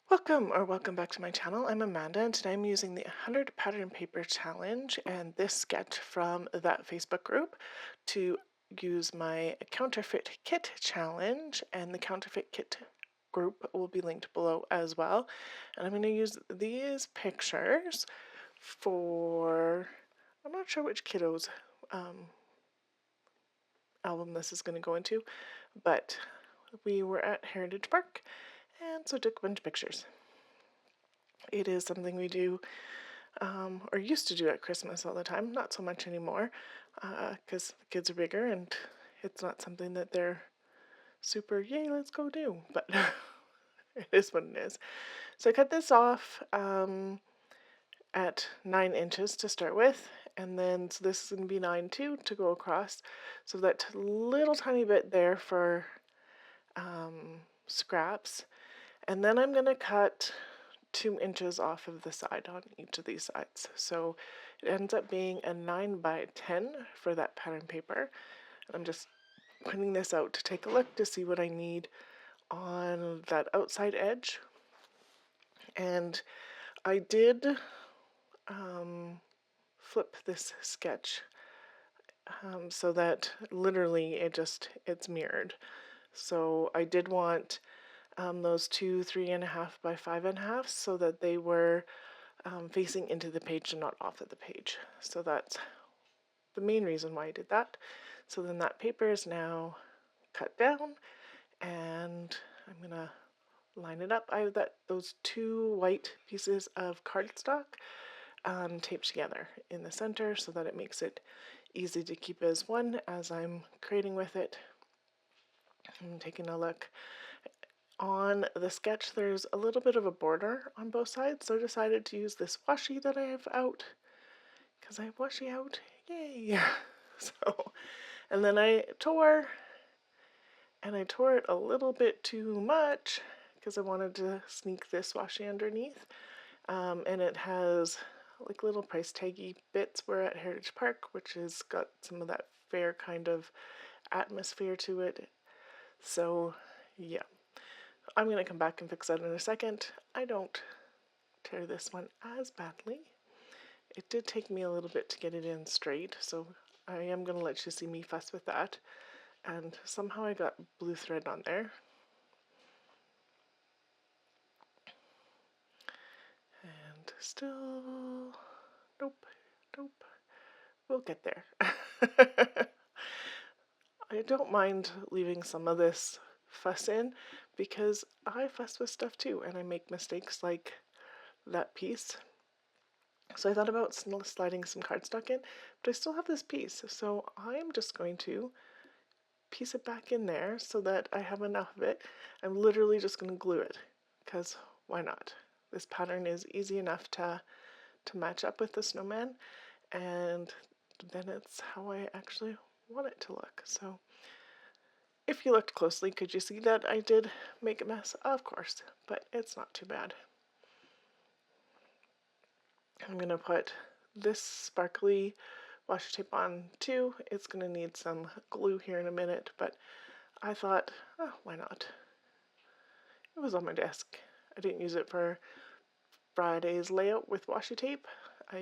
Welcome back to my channel. I'm Amanda, and today I'm using the 100 pattern paper challenge and this sketch from that Facebook group to use my Counterfeit Kit challenge, and the Counterfeit Kit group will be linked below as well. And I'm going to use these pictures for, I'm not sure which kiddos album this is going to go into, but we were at Heritage Park and so took a bunch of pictures. It is something we do, or used to do at Christmas all the time. Not so much anymore, because the kids are bigger and it's not something that they're super, yay, let's go do. But it is what it is. So I cut this off at 9 inches to start with, and then so this is going to be 9 too to go across. So that little tiny bit there for scraps, and then I'm going to cut 2 inches off of the side on each of these sides. So it ends up being a 9 by 10 for that pattern paper. I'm just putting this out to take a look to see what I need on that outside edge. And I did flip this sketch so that literally it's mirrored. So I did want those 2 3.5 by 5.5 so that they were facing into the page and not off of the page. So that's the main reason why I did that. So then that paper is now cut down, and I'm gonna line it up. I have those 2 white pieces of cardstock taped together in the center so that it makes it easy to keep as one as I'm creating with it. I'm taking a look. On the sketch, there's a little bit of a border on both sides, so I decided to use this washi that I have out, because I have washi out, yay! So, and then I tore it a little bit too much, because I wanted to sneak this washi underneath, and it has like little price taggy bits. We're at Heritage Park, which has got some of that fair kind of atmosphere to it, so yeah. I'm going to come back and fix that in a second. I don't tear this one as badly. It did take me a little bit to get it in straight, so I am going to let you see me fuss with that. And somehow I got blue thread on there. And still, nope. We'll get there. I don't mind leaving some of this fuss in, because I fuss with stuff too, and I make mistakes like that piece. So I thought about sliding some cardstock in, but I still have this piece, so I'm just going to piece it back in there so that I have enough of it. I'm literally just going to glue it, because why not? This pattern is easy enough to match up with the snowman, and then it's how I actually want it to look. So if you looked closely, could you see that I did make a mess? Of course, but it's not too bad. I'm going to put this sparkly washi tape on too. It's going to need some glue here in a minute, but I thought, oh, why not? It was on my desk. I didn't use it for Friday's layout with washi tape. I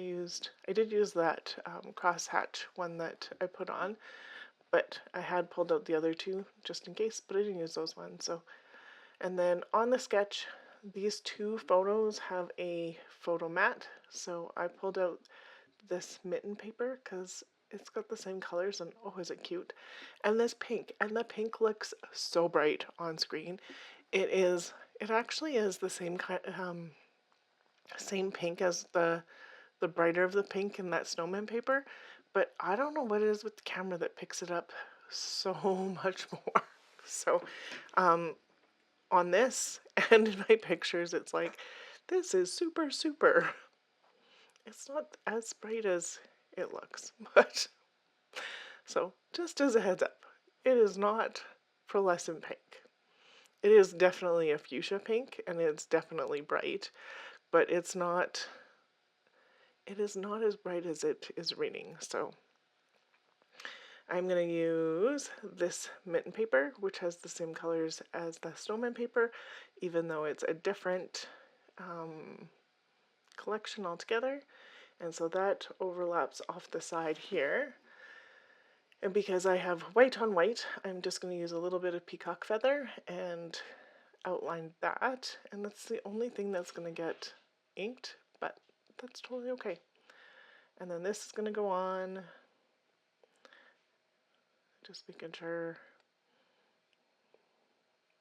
did use that crosshatch one that I put on, but I had pulled out the other 2 just in case, but I didn't use those ones. So, and then on the sketch, these 2 photos have a photo mat, so I pulled out this mitten paper because it's got the same colors, and oh, is it cute. And this pink, and the pink looks so bright on screen. It actually is the same kind, same pink as the brighter of the pink in that snowman paper, but I don't know what it is with the camera that picks it up so much more. So on this and in my pictures, it's like, this is super it's not as bright as it looks, but so just as a heads up, it is not pearlescent pink. It is definitely a fuchsia pink, and it's definitely bright, but it is not as bright as it is reading. So I'm going to use this mitten paper, which has the same colors as the snowman paper, even though it's a different collection altogether. And so that overlaps off the side here. And because I have white on white, I'm just going to use a little bit of peacock feather and outline that. And that's the only thing that's going to get inked, but that's totally okay. And then this is going to go on, just making sure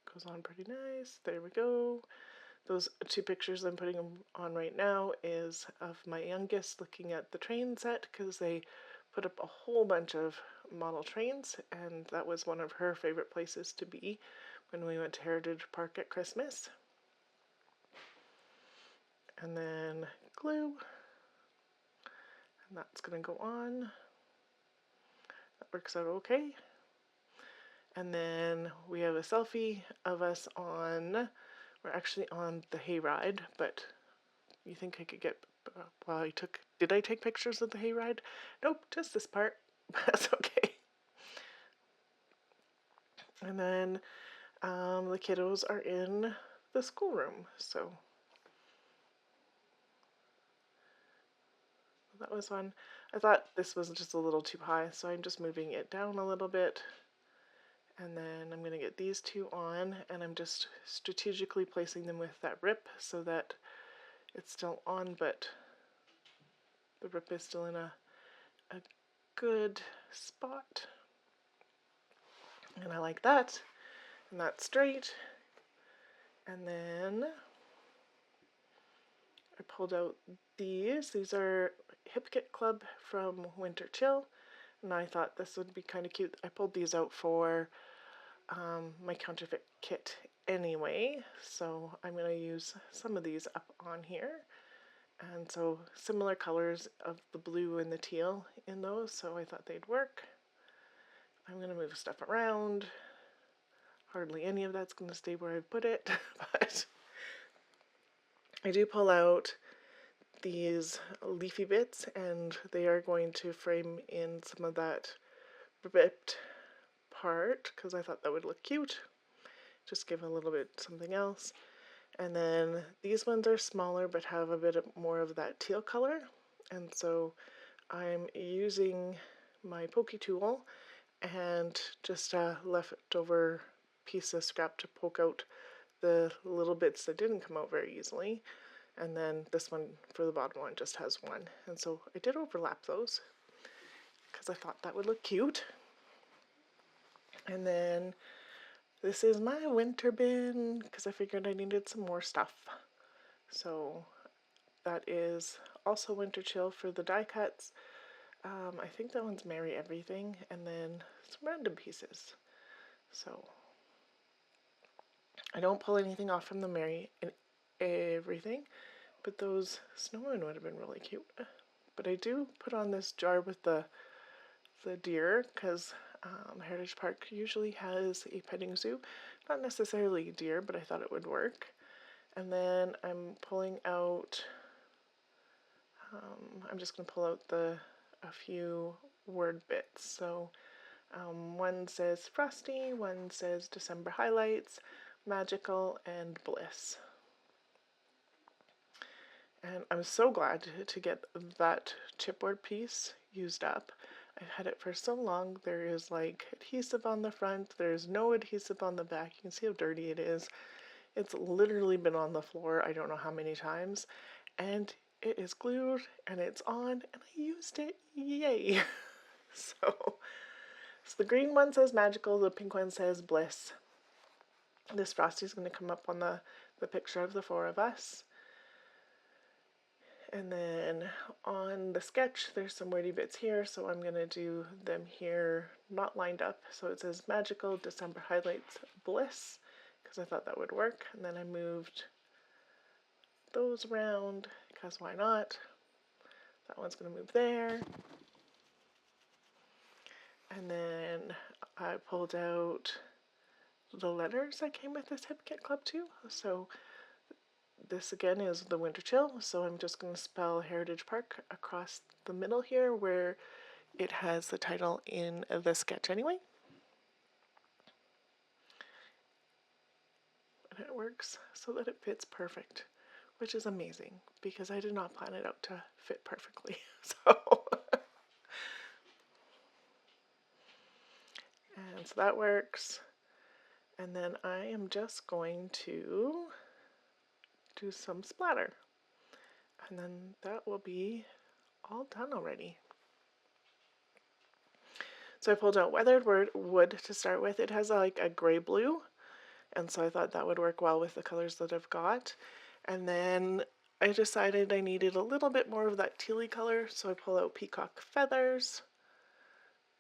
it goes on pretty nice. There we go. Those two pictures I'm putting on right now is of my youngest looking at the train set, because they put up a whole bunch of model trains, and that was one of her favorite places to be when we went to Heritage Park at Christmas. And then glue, and that's going to go on. That works out okay. And then we have a selfie of us on, we're actually on the hayride, but you think I could get, well, did I take pictures of the hayride? Nope, just this part. That's okay. And then the kiddos are in the schoolroom, so that was fun. I thought this was just a little too high, so I'm just moving it down a little bit. And then I'm going to get these two on, and I'm just strategically placing them with that rip so that it's still on, but the rip is still in a good spot. And I like that. And that's straight. And then I pulled out these. These are Hip Kit Club from Winter Chill. And I thought this would be kind of cute. I pulled these out for my Counterfeit Kit anyway. So I'm going to use some of these up on here. And so similar colors of the blue and the teal in those. So I thought they'd work. I'm going to move stuff around. Hardly any of that's going to stay where I put it, but I do pull out these leafy bits, and they are going to frame in some of that ripped part because I thought that would look cute. Just give a little bit something else. And then these ones are smaller but have a bit more of that teal color, and so I'm using my pokey tool and just a leftover piece of scrap to poke out the little bits that didn't come out very easily. And then this one for the bottom one just has one. And so I did overlap those because I thought that would look cute. And then this is my winter bin because I figured I needed some more stuff. So that is also Winter Chill for the die cuts. I think that one's Merry Everything, and then some random pieces. So I don't pull anything off from the Merry and Everything, but those snowmen would have been really cute. But I do put on this jar with the deer because Heritage Park usually has a petting zoo. Not necessarily deer, but I thought it would work. And then I'm pulling out, I'm just going to pull out a few word bits. So one says Frosty, one says December Highlights, Magical, and Bliss. And I'm so glad to get that chipboard piece used up. I've had it for so long. There is like adhesive on the front. There's no adhesive on the back. You can see how dirty it is. It's literally been on the floor I don't know how many times. And it is glued and it's on and I used it. Yay! So the green one says Magical. The pink one says Bliss. This Frosty is going to come up on the picture of the four of us. And then on the sketch, there's some wordy bits here, so I'm going to do them here, not lined up. So it says Magical, December Highlights, Bliss, because I thought that would work. And then I moved those around, because why not? That one's going to move there. And then I pulled out the letters that came with this Hip Kit Club too. So this again is the Winter Chill, so I'm just going to spell Heritage Park across the middle here where it has the title in the sketch anyway. And it works so that it fits perfect, which is amazing because I did not plan it out to fit perfectly. So that works. And then I am just going to do some splatter. And then that will be all done already. So I pulled out weathered wood to start with. It has like a gray blue, and so I thought that would work well with the colors that I've got. And then I decided I needed a little bit more of that tealy color, so I pull out peacock feathers,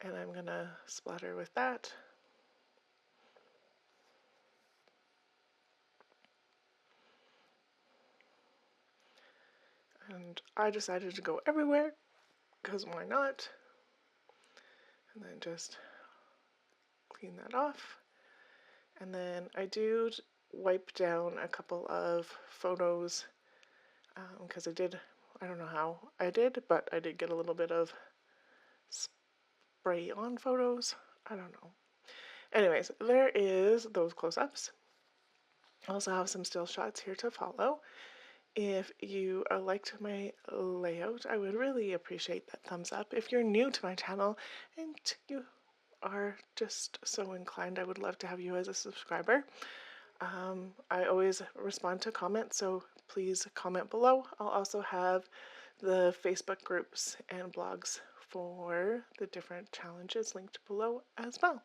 and I'm gonna splatter with that. And I decided to go everywhere, because why not? And then just clean that off. And then I do wipe down a couple of photos because I don't know how I did, but I did get a little bit of spray on photos. I don't know. Anyways, there is those close-ups. I also have some still shots here to follow. If you liked my layout, I would really appreciate that thumbs up. If you're new to my channel and you are just so inclined, I would love to have you as a subscriber. I always respond to comments, so please comment below. I'll also have the Facebook groups and blogs for the different challenges linked below as well.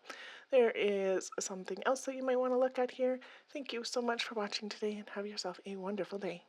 There is something else that you might want to look at here. Thank you so much for watching today and have yourself a wonderful day.